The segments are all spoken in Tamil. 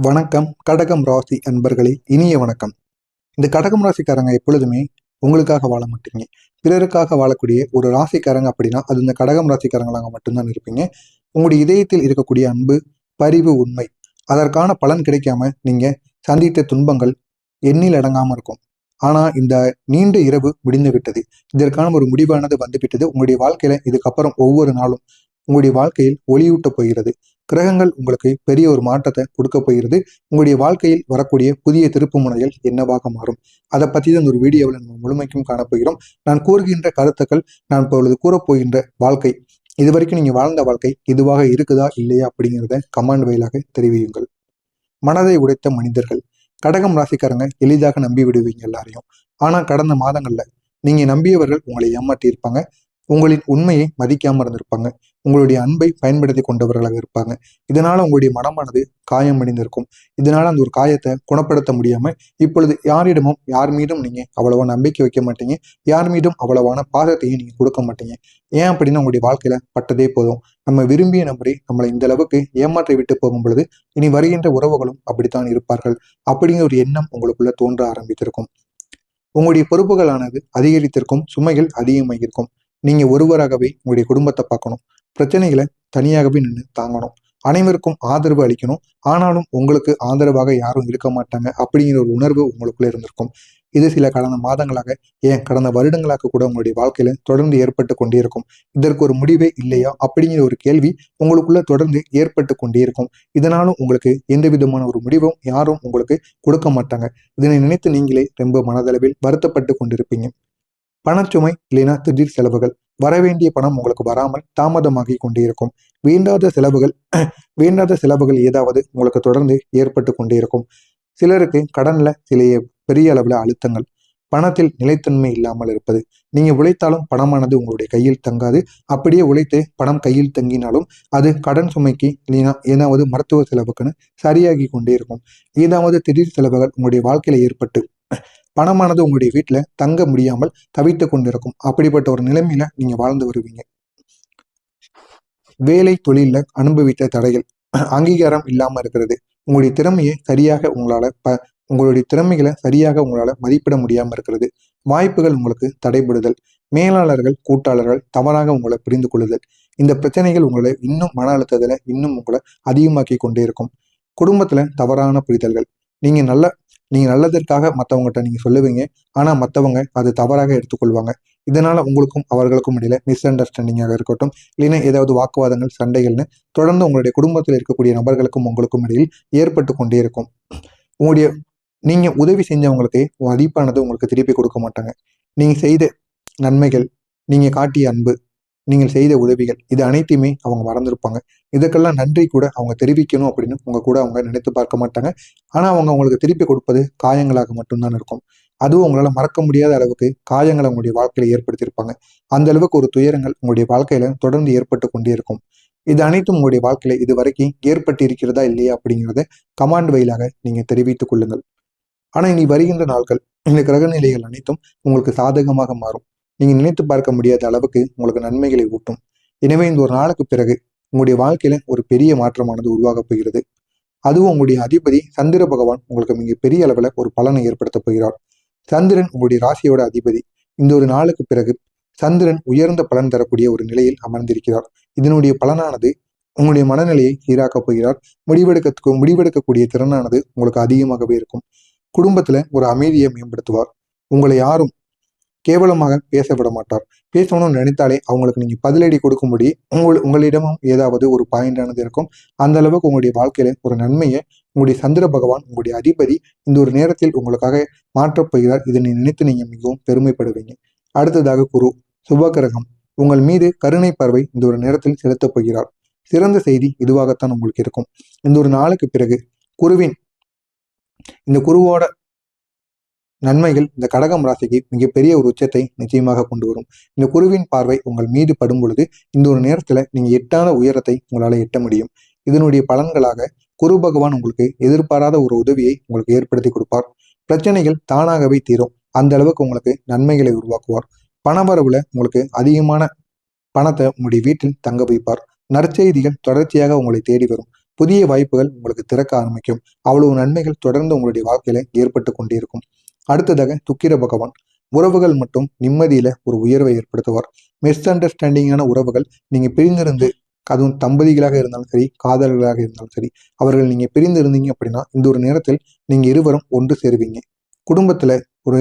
வணக்கம் கடகம் ராசி அன்பர்களே, இனிய வணக்கம். இந்த கடகம் ராசிக்காரங்க எப்பொழுதுமே உங்களுக்காக வாழ மாட்டீங்க, பிறருக்காக வாழக்கூடிய ஒரு ராசிக்காரங்க அப்படின்னா அது இந்த கடகம் ராசிக்காரங்களாக மட்டும்தான் இருப்பீங்க. உங்களுடைய இதயத்தில் இருக்கக்கூடிய அன்பு, பரிவு, உண்மை, அதற்கான பலன் கிடைக்காம நீங்க சந்தித்த துன்பங்கள் எண்ணில் அடங்காம இருக்கும். ஆனா இந்த நீண்ட இரவு முடிந்து விட்டது. இதற்கான ஒரு முடிவானது வந்துவிட்டது. உங்களுடைய வாழ்க்கையில இதுக்கப்புறம் ஒவ்வொரு நாளும் உங்களுடைய வாழ்க்கையில் ஒளியூட்ட போகிறது. கிரகங்கள் உங்களுக்கு பெரிய ஒரு மாற்றத்தை கொடுக்க போகிறது. உங்களுடைய வாழ்க்கையில் வரக்கூடிய புதிய திருப்பு முனைகள் என்னவாக மாறும், அதை பற்றி தான் ஒரு வீடியோவில் நம்ம முழுமைக்கும் காணப்போகிறோம். நான் கூறுகின்ற கருத்துக்கள், நான் இப்பொழுது கூறப்போகின்ற வாழ்க்கை, இது வரைக்கும் நீங்க வாழ்ந்த வாழ்க்கை இதுவாக இருக்குதா இல்லையா அப்படிங்கிறத கமெண்ட் வாயிலாக தெரிவியுங்கள். மனதை உடைத்த மனிதர்கள் கடகம் ராசிக்காரங்க எளிதாக நம்பி விடுவீங்க எல்லாரையும். ஆனா கடந்த மாதங்கள்ல நீங்க நம்பியவர்கள் உங்களை ஏமாற்றி இருப்பாங்க. உங்களின் உண்மையை மதிக்காம இருந்திருப்பாங்க. உங்களுடைய அன்பை பயன்படுத்தி கொண்டவர்களாக இருப்பாங்க. இதனால உங்களுடைய மனமானது காயமடைந்திருக்கும். இதனால அந்த ஒரு காயத்தை குணப்படுத்த முடியாம இப்பொழுது யார் மீதும் நீங்க அவ்வளவா நம்பிக்கை வைக்க மாட்டீங்க. யார் மீதும் அவ்வளவான பாசத்தையும் நீங்க கொடுக்க மாட்டீங்க. ஏன் அப்படின்னா உங்களுடைய வாழ்க்கையில பட்டதே போதும். நம்ம விரும்பிய நபரை நம்மளை இந்த அளவுக்கு ஏமாற்றி விட்டு போகும் பொழுது இனி வருகின்ற உறவுகளும் அப்படித்தான் இருப்பார்கள் அப்படிங்கிற ஒரு எண்ணம் உங்களுக்குள்ள தோன்ற ஆரம்பித்திருக்கும். உங்களுடைய பொறுப்புகளானது அதிகரித்திருக்கும், சுமைகள் அதிகமாகியிருக்கும். நீங்க ஒருவராகவே உங்களுடைய குடும்பத்தை பார்க்கணும், பிரச்சனைகளை தனியாகவே நின்று தாங்கணும், அனைவருக்கும் ஆதரவு அளிக்கணும். ஆனாலும் உங்களுக்கு ஆதரவாக யாரும் இருக்க மாட்டாங்க அப்படிங்கிற ஒரு உணர்வு உங்களுக்குள்ள இருந்திருக்கும். இது சில கடந்த மாதங்களாக, ஏன் கடந்த வருடங்களாக கூட உங்களுடைய வாழ்க்கையில தொடர்ந்து ஏற்பட்டு கொண்டே இருக்கும். இதற்கு ஒரு முடிவே இல்லையா அப்படிங்கிற ஒரு கேள்வி உங்களுக்குள்ள தொடர்ந்து ஏற்பட்டு கொண்டே இருக்கும். இதனாலும் உங்களுக்கு எந்த விதமான ஒரு முடிவும் யாரும் உங்களுக்கு கொடுக்க மாட்டாங்க. இதனை நினைத்து நீங்களே ரொம்ப மனதளவில் வருத்தப்பட்டு கொண்டிருப்பீங்க. பணச்சுமை இல்லைன்னா திடீர் செலவுகள், வரவேண்டிய பணம் உங்களுக்கு வராமல் தாமதமாகி கொண்டே இருக்கும். வேண்டாத செலவுகள் வேண்டாத செலவுகள் ஏதாவது உங்களுக்கு தொடர்ந்து ஏற்பட்டு கொண்டே இருக்கும். சிலருக்கு கடன்ல சில பெரிய அளவுல அழுத்தங்கள், பணத்தில் நிலைத்தன்மை இல்லாமல் இருப்பது. நீங்க உழைத்தாலும் பணமானது உங்களுடைய கையில் தங்காது. அப்படியே உழைத்து பணம் கையில் தங்கினாலும் அது கடன் சுமைக்கு இல்லைன்னா ஏதாவது மருத்துவ செலவுக்குன்னு சரியாகி கொண்டே இருக்கும். ஏதாவது திடீர் செலவுகள் உங்களுடைய வாழ்க்கையில ஏற்பட்டு பணமானது உங்களுடைய வீட்டுல தங்க முடியாமல் தவித்து கொண்டிருக்கும். அப்படிப்பட்ட ஒரு நிலைமையில நீங்க வாழ்ந்து வருவீங்க. வேலை தொழில அனுபவித்த தடைகள், அங்கீகாரம் இல்லாம இருக்கிறது. உங்களுடைய திறமையை சரியாக உங்களுடைய திறமைகளை சரியாக உங்களால மதிப்பிட முடியாம இருக்கிறது. வாய்ப்புகள் உங்களுக்கு தடைபடுதல், மேலாளர்கள் கூட்டாளர்கள் தவறாக உங்களை புரிந்து கொள்ளுதல். இந்த பிரச்சனைகள் உங்களை இன்னும் மன அழுத்தத்துல இன்னும் உங்களை அதிகமாக்கி கொண்டே இருக்கும். குடும்பத்துல தவறான புரிதல்கள், நீங்க நல்லதற்காக மற்றவங்ககிட்ட நீங்க சொல்லுவீங்க, ஆனா மற்றவங்க அது தவறாக எடுத்துக்கொள்வாங்க. இதனால உங்களுக்கும் அவர்களுக்கும் இடையில மிஸ் அண்டர்ஸ்டாண்டிங்காக இருக்கட்டும், இல்லைன்னா ஏதாவது வாக்குவாதங்கள், சண்டைகள்னு தொடர்ந்து உங்களுடைய குடும்பத்தில் இருக்கக்கூடிய நபர்களுக்கும் உங்களுக்கும் இடையில் ஏற்பட்டு கொண்டே இருக்கும். உங்களுடைய நீங்க உதவி செஞ்சவங்களுக்கு மதிப்பானது உங்களுக்கு திருப்பி கொடுக்க மாட்டாங்க. நீங்க செய்த நன்மைகள், நீங்க காட்டிய அன்பு, நீங்கள் செய்த உதவிகள், இது அனைத்தையுமே அவங்க மறந்துருப்பாங்க. இதுக்கெல்லாம் நன்றி கூட அவங்க தெரிவிக்கணும் அப்படின்னு உங்க கூட அவங்க நினைத்து பார்க்க மாட்டாங்க. ஆனா அவங்க உங்களுக்கு திருப்பி கொடுப்பது காயங்களாக மட்டும்தான் இருக்கும். அதுவும் உங்களால மறக்க முடியாத அளவுக்கு காயங்களை உங்களுடைய வாழ்க்கையில ஏற்படுத்தியிருப்பாங்க. அந்த அளவுக்கு ஒரு துயரங்கள் உங்களுடைய வாழ்க்கையில தொடர்ந்து ஏற்பட்டு கொண்டே இருக்கும். இது அனைத்தும் உங்களுடைய வாழ்க்கையில இது வரைக்கும் ஏற்பட்டு இருக்கிறதா இல்லையா அப்படிங்கிறத கமாண்ட் வழியாக நீங்க தெரிவித்துக் கொள்ளுங்கள். ஆனா இனி வருகின்ற நாட்கள் இந்த கிரக நிலைகள் அனைத்தும் உங்களுக்கு சாதகமாக மாறும். நீங்க நினைத்து பார்க்க முடியாத அளவுக்கு உங்களுக்கு நன்மைகளை ஊட்டும். எனவே இந்த ஒரு நாளுக்கு பிறகு உங்களுடைய வாழ்க்கையில ஒரு பெரிய மாற்றமானது உருவாக போகிறது. அதுவும் உங்களுடைய அதிபதி சந்திர பகவான் உங்களுக்கு மிக பெரிய அளவுல ஒரு பலனை ஏற்படுத்த போகிறார். சந்திரன் உங்களுடைய ராசியோட அதிபதி. இந்த ஒரு நாளுக்கு பிறகு சந்திரன் உயர்ந்த பலன் தரக்கூடிய ஒரு நிலையில் அமர்ந்திருக்கிறார். இதனுடைய பலனானது உங்களுடைய மனநிலையை சீராக்கப் போகிறார். முடிவெடுக்கக்கூடிய திறனானது உங்களுக்கு அதிகமாகவே இருக்கும். குடும்பத்துல ஒரு அமைதியை மேம்படுத்துவார். உங்களை யாரும் கேவலமாக பேச விட மாட்டார். பேசணும்னு நினைத்தாலே அவங்களுக்கு நீங்க பதிலடி கொடுக்கும்படி உங்களிடமும் ஏதாவது ஒரு பாயிண்டானது இருக்கும். அந்த அளவுக்கு உங்களுடைய வாழ்க்கையில ஒரு நன்மையை உங்களுடைய சந்திர பகவான், உங்களுடைய அதிபதி இந்த ஒரு நேரத்தில் உங்களுக்காக மாற்றப் போகிறார். இதனை நினைத்து நீங்க மிகவும் பெருமைப்படுவீங்க. அடுத்ததாக குரு, சுபகிரகம், உங்கள் மீது கருணை பார்வை இந்த ஒரு நேரத்தில் செலுத்தப் போகிறார். சிறந்த செய்தி இதுவாகத்தான் உங்களுக்கு இருக்கும். இந்த ஒரு நாளுக்கு பிறகு இந்த குருவோட நன்மைகள் இந்த கடகம் ராசிக்கு மிகப்பெரிய ஒரு உச்சத்தை நிச்சயமாக கொண்டு வரும். இந்த குருவின் பார்வை உங்கள் மீது படும் பொழுது இந்த ஒரு நேரத்துல நீங்க எட்டான உயரத்தை உங்களால எட்ட முடியும். இதனுடைய பலன்களாக குரு பகவான் உங்களுக்கு எதிர்பாராத ஒரு உதவியை உங்களுக்கு ஏற்படுத்தி கொடுப்பார். பிரச்சனைகள் தானாகவே தீரும். அந்த அளவுக்கு உங்களுக்கு நன்மைகளை உருவாக்குவார். பணவரவுல உங்களுக்கு அதிகமான பணத்தை உங்களுடைய வீட்டில் தங்க வைப்பார். நற்செய்திகள் தொடர்ச்சியாக உங்களை தேடி வரும். புதிய வாய்ப்புகள் உங்களுக்கு திறக்க ஆரம்பிக்கும். அவ்வளவு நன்மைகள் தொடர்ந்து உங்களுடைய வாழ்க்கையில ஏற்பட்டு கொண்டே இருக்கும். அடுத்ததாக சுக்கிர பகவான் உறவுகள் மற்றும் நிம்மதியில ஒரு உயர்வை ஏற்படுத்துவார். மிஸ் அண்டர்ஸ்டாண்டிங்கான உறவுகள் நீங்க பிரிந்திருந்து, அதுவும் தம்பதிகளாக இருந்தாலும் சரி, காதலர்களாக இருந்தாலும் சரி, அவர்கள் நீங்க பிரிந்து இருந்தீங்க அப்படின்னா இந்த ஒரு நேரத்தில் நீங்க இருவரும் ஒன்று சேருவீங்க. குடும்பத்துல ஒரு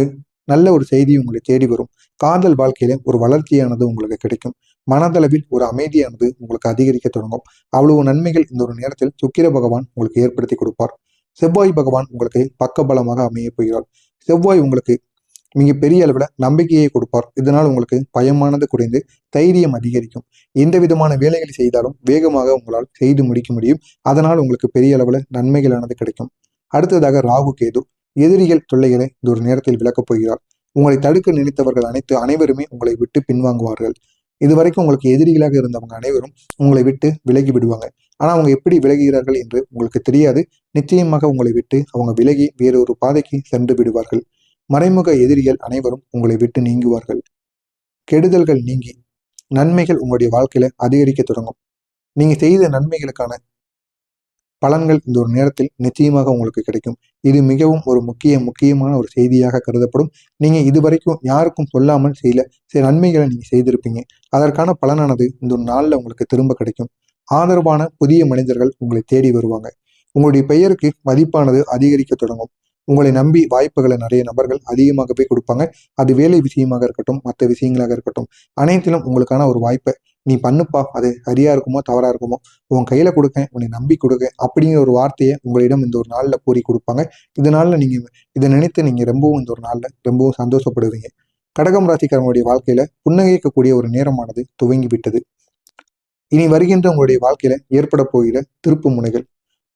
நல்ல ஒரு செய்தி உங்களை தேடி வரும். காதல் வாழ்க்கையில ஒரு வளர்ச்சியானது உங்களுக்கு கிடைக்கும். மனதளவில் ஒரு அமைதியானது உங்களுக்கு அதிகரிக்க தொடங்கும். அவ்வளவு நன்மைகள் இந்த ஒரு நேரத்தில் சுக்கிர பகவான் உங்களுக்கு ஏற்படுத்தி கொடுப்பார். செவ்வாய் பகவான் உங்களுக்கு பக்கபலமாக அமைய போகிறார். செவ்வாய் உங்களுக்கு மிக பெரிய அளவில் நம்பிக்கையை கொடுப்பார். இதனால் உங்களுக்கு பயமானது குறைந்து தைரியம் அதிகரிக்கும். எந்த விதமான வேலைகளை செய்தாலும் வேகமாக உங்களால் செய்து முடிக்க முடியும். அதனால் உங்களுக்கு பெரிய அளவில் நன்மைகளானது கிடைக்கும். அடுத்ததாக ராகு கேது எதிரிகள் தொல்லைகளை இந்த ஒரு நேரத்தில் விளக்கப் போகிறார். உங்களை தடுக்க நினைத்தவர்கள் அனைவருமே உங்களை விட்டு பின்வாங்குவார்கள். இதுவரைக்கும் உங்களுக்கு எதிரிகளாக இருந்தவங்க அனைவரும் உங்களை விட்டு விலகி விடுவாங்க. ஆனா அவங்க எப்படி விலகுகிறார்கள் என்று உங்களுக்கு தெரியாது. நிச்சயமாக உங்களை விட்டு அவங்க விலகி வேறொரு பாதைக்கு சென்று விடுவார்கள். மறைமுக எதிரிகள் அனைவரும் உங்களை விட்டு நீங்குவார்கள். கெடுதல்கள் நீங்கி நன்மைகள் உங்களுடைய வாழ்க்கையில அதிகரிக்க தொடங்கும். நீங்க செய்த நன்மைகளுக்கான பலன்கள் இந்த ஒரு நேரத்தில் நிச்சயமாக உங்களுக்கு கிடைக்கும். இது மிகவும் ஒரு முக்கியமான ஒரு செய்தியாக கருதப்படும். நீங்க இதுவரைக்கும் யாருக்கும் சொல்லாமல் சில நன்மைகளை நீங்க செய்திருப்பீங்க. அதற்கான பலனானது இந்த ஒரு நாள்ல உங்களுக்கு திரும்ப கிடைக்கும். ஆதரவான புதிய மனிதர்கள் உங்களை தேடி வருவாங்க. உங்களுடைய பெயருக்கு மதிப்பானது அதிகரிக்க தொடங்கும். உங்களை நம்பி வாய்ப்புகளை நிறைய நபர்கள் அதிகமாகவே கொடுப்பாங்க. அது வேலை விஷயமாக இருக்கட்டும், மற்ற விஷயங்களாக இருக்கட்டும், அனைத்திலும் உங்களுக்கான ஒரு வாய்ப்பை நீ பண்ணுப்பா, அது சரியா இருக்குமோ தவறா இருக்குமோ உன் கையில கொடுக்க, உன்னை நம்பி கொடுக்க அப்படிங்கிற ஒரு வார்த்தையை உங்களிடம் இந்த ஒரு நாள்ல கூறி கொடுப்பாங்க. இதனால நீங்க இதை நினைத்து நீங்க ரொம்பவும் இந்த ஒரு நாள்ல ரொம்பவும் சந்தோஷப்படுவீங்க. கடகம் ராசிக்காரங்களுடைய வாழ்க்கையில புன்னகைக்கக்கூடிய ஒரு நேரமானது துவங்கி விட்டது. இனி வருகின்ற உங்களுடைய வாழ்க்கையில ஏற்பட போகிற திருப்பு முனைகள்,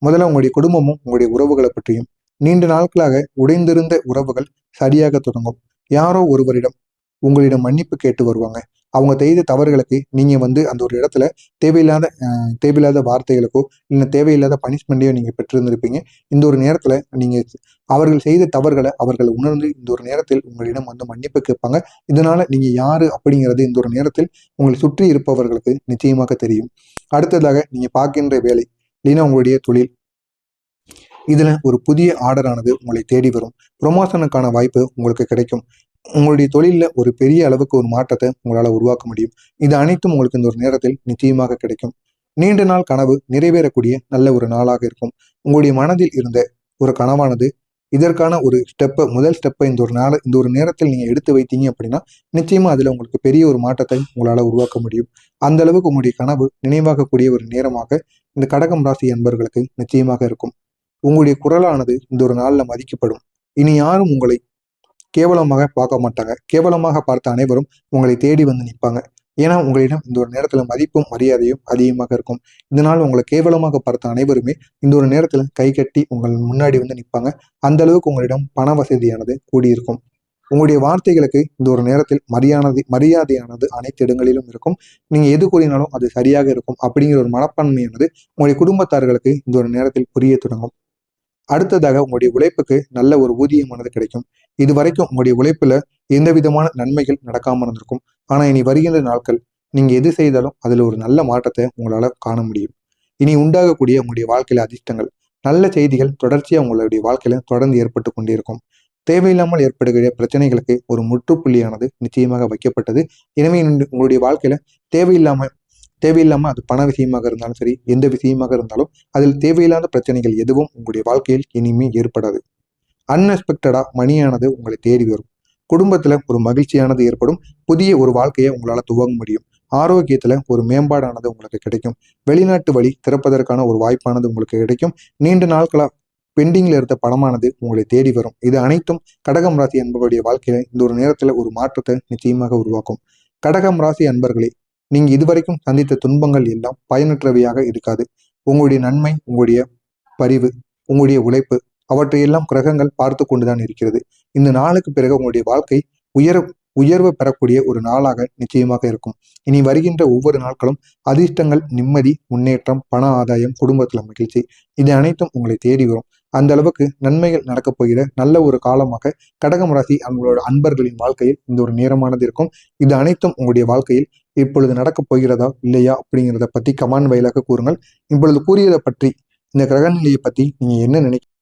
முதல்ல உங்களுடைய குடும்பமும் உங்களுடைய உறவுகளை பற்றியும். நீண்ட நாட்களாக உடைந்திருந்த உறவுகள் சரியாக தொடங்கும். யாரோ ஒருவரிடம் உங்களிடம் மன்னிப்பு கேட்டு வருவாங்க. அவங்க செய்த தவறுகளுக்கு நீங்க அந்த ஒரு இடத்துல தேவையில்லாத வார்த்தைகளுக்கோ இல்லை தேவையில்லாத பனிஷ்மெண்ட்டையோ நீங்க பெற்றிருந்திருப்பீங்க. இந்த ஒரு நேரத்துல நீங்க அவர்கள் செய்த தவறுகளை அவர்கள் உணர்ந்து இந்த ஒரு நேரத்தில் உங்களிடம் மன்னிப்பு கேட்பாங்க. இதனால நீங்க யாரு அப்படிங்கிறது இந்த ஒரு நேரத்தில் உங்களை சுற்றி இருப்பவர்களுக்கு நிச்சயமாக தெரியும். அடுத்ததாக நீங்க பார்க்கின்ற வேலை இல்லைன்னா உங்களுடைய தொழில், இதுல ஒரு புதிய ஆர்டரானது உங்களை தேடி வரும். ப்ரொமோஷனுக்கான வாய்ப்பு உங்களுக்கு கிடைக்கும். உங்களுடைய தொழிலில் ஒரு பெரிய அளவுக்கு ஒரு மாற்றத்தை உங்களால் உருவாக்க முடியும். இது அனைத்தும் உங்களுக்கு இந்த ஒரு நேரத்தில் நிச்சயமாக கிடைக்கும். நீண்ட நாள் கனவு நிறைவேறக்கூடிய நல்ல ஒரு நாளாக இருக்கும். உங்களுடைய மனதில் இருந்த ஒரு கனவானது இதற்கான ஒரு முதல் ஸ்டெப்பை இந்த ஒரு நேரத்தில் நீங்க எடுத்து வைத்தீங்க அப்படின்னா நிச்சயமா அதுல உங்களுக்கு பெரிய ஒரு மாற்றத்தை உங்களால உருவாக்க முடியும். அந்த அளவுக்கு உங்களுடைய கனவு நினைவாகக்கூடிய ஒரு நேரமாக இந்த கடகம் ராசி அன்பர்களுக்கு நிச்சயமாக இருக்கும். உங்களுடைய குரலானது இந்த ஒரு நாள்ல மதிக்கப்படும். இனி யாரும் உங்களை கேவலமாக பார்க்க மாட்டாங்க. கேவலமாக பார்த்த அனைவரும் உங்களை தேடி நிற்பாங்க. ஏன்னா உங்களிடம் இந்த ஒரு நேரத்துல மதிப்பும் மரியாதையும் அதிகமாக இருக்கும். இதனால் உங்களை கேவலமாக பார்த்த அனைவருமே இந்த ஒரு நேரத்துல கை கட்டி உங்கள் முன்னாடி நிற்பாங்க. அந்த அளவுக்கு உங்களிடம் பண வசதியானது கூடியிருக்கும். உங்களுடைய வார்த்தைகளுக்கு இந்த ஒரு நேரத்தில் மரியாதையானது அனைத்து இடங்களிலும் இருக்கும். நீங்க எது கூறினாலும் அது சரியாக இருக்கும் அப்படிங்கிற ஒரு மனப்பான்மையானது உங்களுடைய குடும்பத்தார்களுக்கு இந்த ஒரு நேரத்தில் புரிய தொடங்கும். அடுத்ததாக உங்களுடைய உழைப்புக்கு நல்ல ஒரு ஊதியமானது கிடைக்கும். இது வரைக்கும் உங்களுடைய உழைப்புல எந்த விதமான நன்மைகள் நடக்காம இருந்திருக்கும். ஆனா இனி வருகின்ற நாட்கள் நீங்க எது செய்தாலும் அதுல ஒரு நல்ல மாற்றத்தை உங்களால காண முடியும். இனி உண்டாகக்கூடிய உங்களுடைய வாழ்க்கையில அதிர்ஷ்டங்கள், நல்ல செய்திகள் தொடர்ச்சியா உங்களுடைய வாழ்க்கையில தொடர்ந்து ஏற்பட்டு கொண்டே இருக்கும். தேவையில்லாமல் ஏற்படுகிற பிரச்சனைகளுக்கு ஒரு முற்றுப்புள்ளியானது நிச்சயமாக வைக்கப்பட்டது. எனவே உங்களுடைய வாழ்க்கையில தேவையில்லாம அது பண விஷயமாக இருந்தாலும் சரி, எந்த விஷயமாக இருந்தாலும் அதில் தேவையில்லாத பிரச்சனைகள் எதுவும் உங்களுடைய வாழ்க்கையில் இனிமே ஏற்படாது. அன்எக்ஸ்பெக்டடா மணியானது உங்களை தேடி வரும். குடும்பத்துல ஒரு மகிழ்ச்சியானது ஏற்படும். புதிய ஒரு வாழ்க்கையை உங்களால துவங்க முடியும். ஆரோக்கியத்துல ஒரு மேம்பாடானது உங்களுக்கு கிடைக்கும். வெளிநாட்டு வழி திறப்பதற்கான ஒரு வாய்ப்பானது உங்களுக்கு கிடைக்கும். நீண்ட நாட்களா பெண்டிங்ல இருந்த பணமானது உங்களை தேடி வரும். இது அனைத்தும் கடகம் ராசி அன்பர்களுடைய வாழ்க்கையில இந்த ஒரு நேரத்துல ஒரு மாற்றத்தை நிச்சயமாக உருவாக்கும். கடகம் ராசி அன்பர்களே, நீங்க இதுவரைக்கும் சந்தித்த துன்பங்கள் எல்லாம் பயனற்றவையாக இருக்காது. உங்களுடைய நன்மை, உங்களுடைய பரிவு, உங்களுடைய உழைப்பு அவற்றையெல்லாம் கிரகங்கள் பார்த்து கொண்டுதான் இருக்கிறது. இந்த நாளுக்கு பிறகு உங்களுடைய வாழ்க்கை உயர்வு பெறக்கூடிய ஒரு நாளாக நிச்சயமாக இருக்கும். இனி வருகின்ற ஒவ்வொரு நாட்களும் அதிர்ஷ்டங்கள், நிம்மதி, முன்னேற்றம், பண ஆதாயம், குடும்பத்துல மகிழ்ச்சி, இது அனைத்தும் உங்களை தேடி வரும். அந்த அளவுக்கு நன்மைகள் நடக்கப் போகிற நல்ல ஒரு காலமாக கடகம் ராசி அவங்களோட அன்பர்களின் வாழ்க்கையில் இந்த ஒரு நேரமானது இருக்கும். இது அனைத்தும் உங்களுடைய வாழ்க்கையில் இப்பொழுது நடக்கப் போகிறதா இல்லையா அப்படிங்கிறத பற்றி கமெண்ட் வாயிலாக கூறுங்கள். இப்பொழுது கூறியதை பற்றி இந்த கிரக நிலையை பற்றி நீங்கள் என்ன நினைக்கிறீங்க?